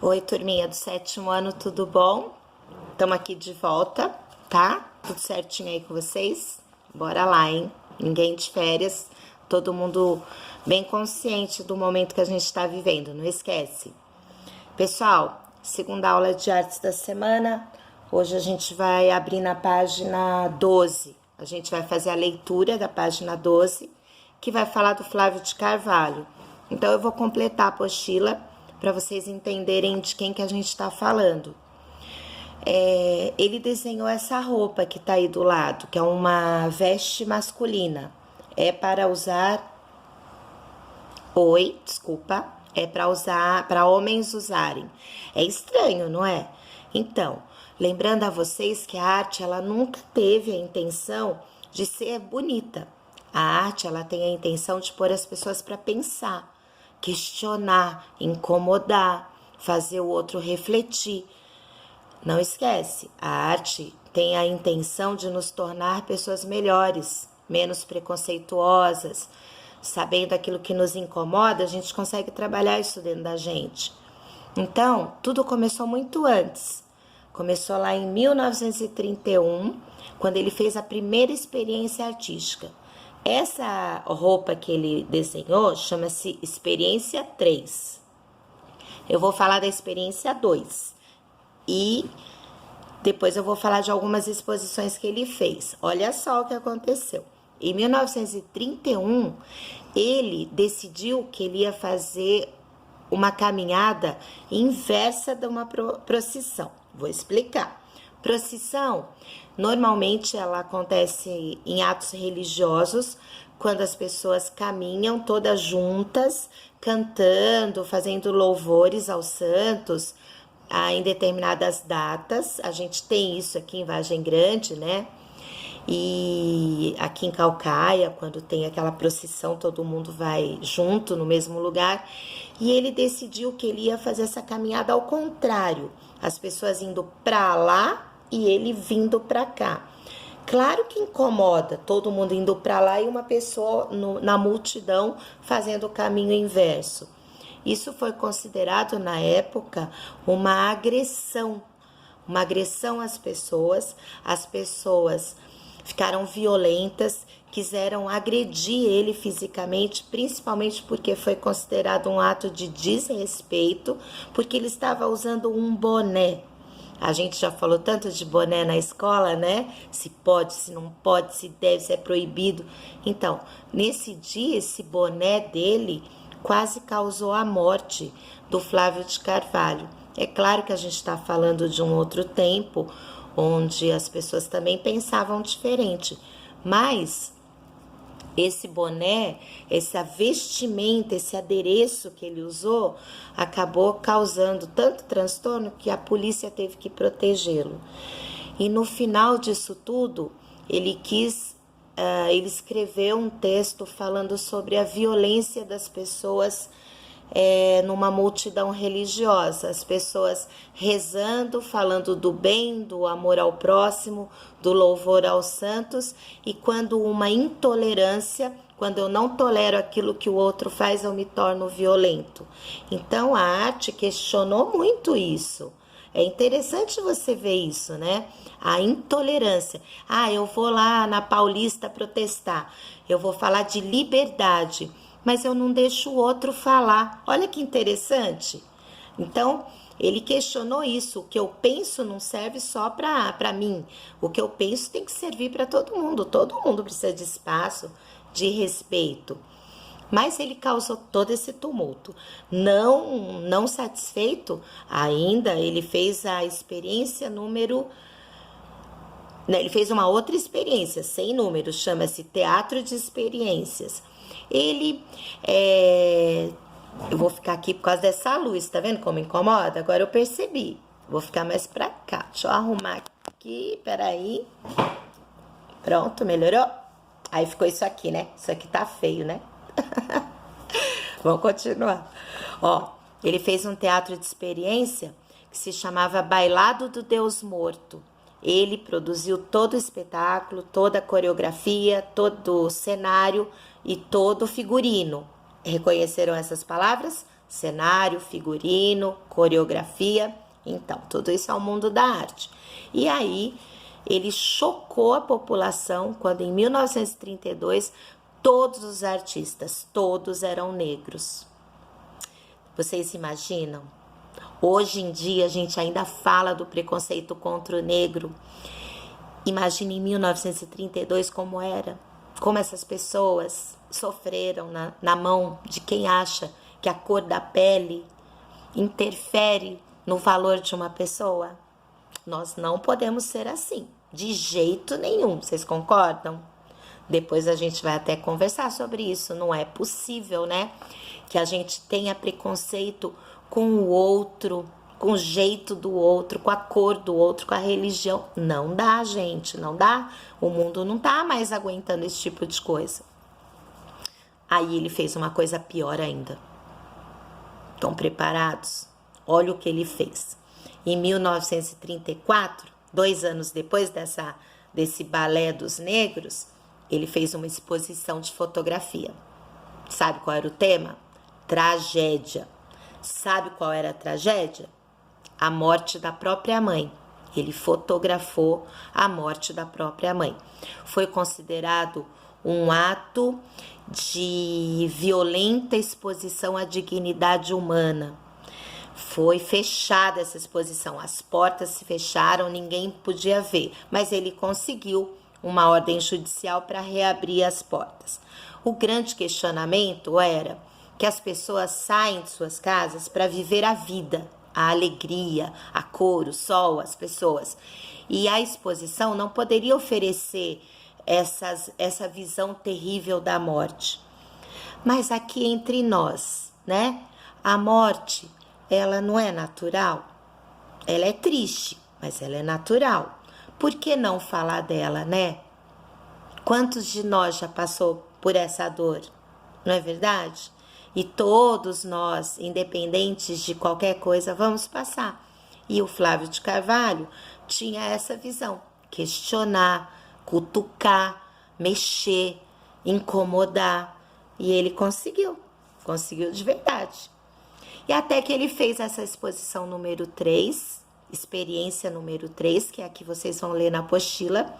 Oi, turminha do 7º ano, tudo bom? Estamos aqui de volta, tá? Tudo certinho aí com vocês? Bora lá, hein? Ninguém de férias, todo mundo bem consciente do momento que a gente está vivendo, não esquece. Pessoal, segunda aula de artes da semana, hoje a gente vai abrir na página 12. A gente vai fazer a leitura da página 12, que vai falar do Flávio de Carvalho. Então, eu vou completar a apostila para vocês entenderem de quem que a gente está falando. Ele desenhou essa roupa que está aí do lado, que é uma veste masculina. É para usar... É para homens usarem. É estranho, não é? Então, lembrando a vocês que a arte, ela nunca teve a intenção de ser bonita. A arte, ela tem a intenção de pôr as pessoas para pensar, questionar, incomodar, fazer o outro refletir. Não esquece, a arte tem a intenção de nos tornar pessoas melhores, menos preconceituosas. Sabendo aquilo que nos incomoda, a gente consegue trabalhar isso dentro da gente. Então, tudo começou muito antes. Começou lá em 1931, quando ele fez a primeira experiência artística. Essa roupa que ele desenhou chama-se Experiência 3. Eu vou falar da Experiência 2 e depois eu vou falar de algumas exposições que ele fez. Olha só o que aconteceu. Em 1931, ele decidiu que ele ia fazer uma caminhada inversa de uma procissão. Vou explicar. Procissão, normalmente ela acontece em atos religiosos, quando as pessoas caminham todas juntas, cantando, fazendo louvores aos santos, em determinadas datas. A gente tem isso aqui em Vargem Grande, né? E aqui em Caucaia, quando tem aquela procissão, todo mundo vai junto no mesmo lugar. E ele decidiu que ele ia fazer essa caminhada ao contrário, as pessoas indo para lá e ele vindo para cá. Claro que incomoda todo mundo indo para lá e uma pessoa na multidão fazendo o caminho inverso. Isso foi considerado na época uma agressão às pessoas. As pessoas ficaram violentas, quiseram agredir ele fisicamente, principalmente porque foi considerado um ato de desrespeito, porque ele estava usando um boné. A gente já falou tanto de boné na escola, né? Se pode, se não pode, se deve, se é proibido. Então, nesse dia, esse boné dele quase causou a morte do Flávio de Carvalho. É claro que a gente está falando de um outro tempo, onde as pessoas também pensavam diferente, mas esse boné, essa vestimenta, esse adereço que ele usou, acabou causando tanto transtorno que a polícia teve que protegê-lo. E no final disso tudo, ele escreveu um texto falando sobre a violência das pessoas numa multidão religiosa, as pessoas rezando, falando do bem, do amor ao próximo, do louvor aos santos, e quando uma intolerância, quando eu não tolero aquilo que o outro faz, eu me torno violento. Então a arte questionou muito isso. É interessante você ver isso, né? A intolerância. Eu vou lá na Paulista protestar, eu vou falar de liberdade, mas eu não deixo o outro falar. Olha que interessante. Então, ele questionou isso. O que eu penso não serve só para mim. O que eu penso tem que servir para todo mundo. Todo mundo precisa de espaço, de respeito. Mas ele causou todo esse tumulto. Não satisfeito ainda, ele fez a experiência número... Ele fez uma outra experiência, sem número, chama-se Teatro de Experiências. Eu vou ficar aqui por causa dessa luz, tá vendo como incomoda? Agora eu percebi. Vou ficar mais pra cá. Deixa eu arrumar aqui, peraí. Pronto, melhorou? Aí ficou isso aqui, né? Isso aqui tá feio, né? Vamos continuar. Ele fez um teatro de experiência que se chamava Bailado do Deus Morto. Ele produziu todo o espetáculo, toda a coreografia, todo o cenário e todo o figurino. Reconheceram essas palavras? cenário, figurino, coreografia. Então, tudo isso é o mundo da arte. E aí, ele chocou a população quando em 1932 todos os artistas, todos eram negros. Vocês imaginam? Hoje em dia a gente ainda fala do preconceito contra o negro. Imagine em 1932 como era, como essas pessoas sofreram na mão de quem acha que a cor da pele interfere no valor de uma pessoa. Nós não podemos ser assim, de jeito nenhum, vocês concordam? Depois a gente vai até conversar sobre isso. Não é possível, né, que a gente tenha preconceito com o outro, com o jeito do outro, com a cor do outro, com a religião. Não dá, gente, não dá. O mundo não tá mais aguentando esse tipo de coisa. Aí ele fez uma coisa pior ainda. Estão preparados? Olha o que ele fez. Em 1934, 2 anos depois desse balé dos negros, ele fez uma exposição de fotografia. Sabe qual era o tema? Tragédia. Sabe qual era a tragédia? A morte da própria mãe. Ele fotografou a morte da própria mãe. Foi considerado um ato de violenta exposição à dignidade humana. Foi fechada essa exposição, as portas se fecharam, ninguém podia ver, mas ele conseguiu uma ordem judicial para reabrir as portas. O grande questionamento era que as pessoas saem de suas casas para viver a vida, a alegria, a cor, o sol, as pessoas. E a exposição não poderia oferecer essa visão terrível da morte. Mas aqui entre nós, né? A morte, ela não é natural. Ela é triste, mas ela é natural. Por que não falar dela, né? Quantos de nós já passou por essa dor? Não é verdade? E todos nós, independentes de qualquer coisa, vamos passar. E o Flávio de Carvalho tinha essa visão. Questionar, cutucar, mexer, incomodar. E ele conseguiu de verdade. E até que ele fez essa exposição número 3, experiência número 3, que é a que vocês vão ler na apostila,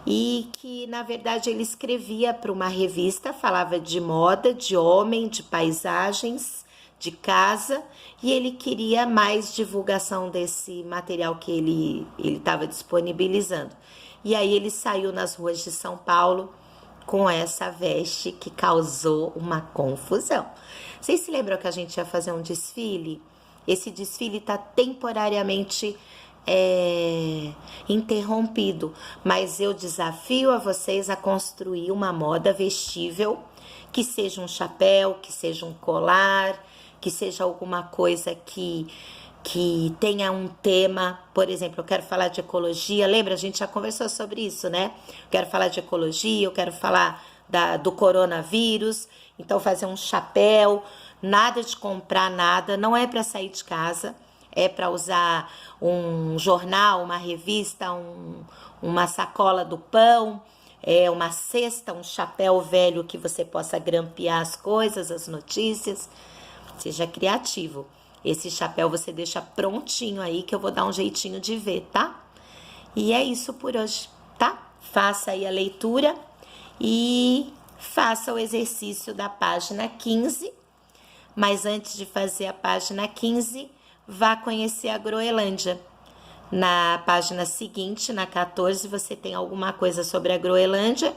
e que, na verdade, ele escrevia para uma revista, falava de moda, de homem, de paisagens, de casa, e ele queria mais divulgação desse material que ele estava disponibilizando. E aí ele saiu nas ruas de São Paulo com essa veste que causou uma confusão. Vocês se lembram que a gente ia fazer um desfile? Esse desfile está temporariamente interrompido, mas eu desafio a vocês a construir uma moda vestível, que seja um chapéu, que seja um colar, que seja alguma coisa que tenha um tema. Por exemplo, eu quero falar de ecologia, lembra? A gente já conversou sobre isso, né? Eu quero falar de ecologia, eu quero falar do coronavírus, então fazer um chapéu, nada de comprar nada, não é para sair de casa, é para usar um jornal, uma revista, uma sacola do pão, uma cesta, um chapéu velho que você possa grampear as coisas, as notícias. Seja criativo. Esse chapéu você deixa prontinho aí que eu vou dar um jeitinho de ver, tá? E é isso por hoje, tá? Faça aí a leitura e faça o exercício da página 15. Mas antes de fazer a página 15, vá conhecer a Groenlândia. Na página seguinte, na 14, você tem alguma coisa sobre a Groenlândia.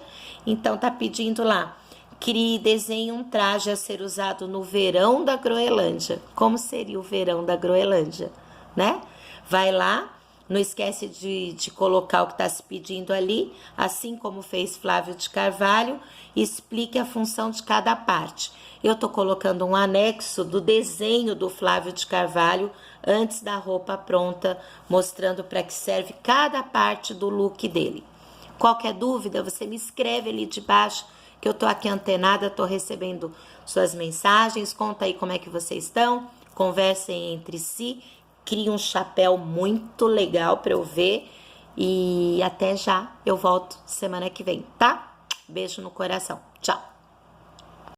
Então, tá pedindo lá. Crie e desenhe um traje a ser usado no verão da Groenlândia. Como seria o verão da Groenlândia, né? Vai lá, não esquece de colocar o que está se pedindo ali, assim como fez Flávio de Carvalho, explique a função de cada parte. Eu estou colocando um anexo do desenho do Flávio de Carvalho antes da roupa pronta, mostrando para que serve cada parte do look dele. Qualquer dúvida, você me escreve ali debaixo, que eu tô aqui antenada, tô recebendo suas mensagens, conta aí como é que vocês estão, conversem entre si, crie um chapéu muito legal para eu ver e até já, eu volto semana que vem, tá? Beijo no coração, tchau!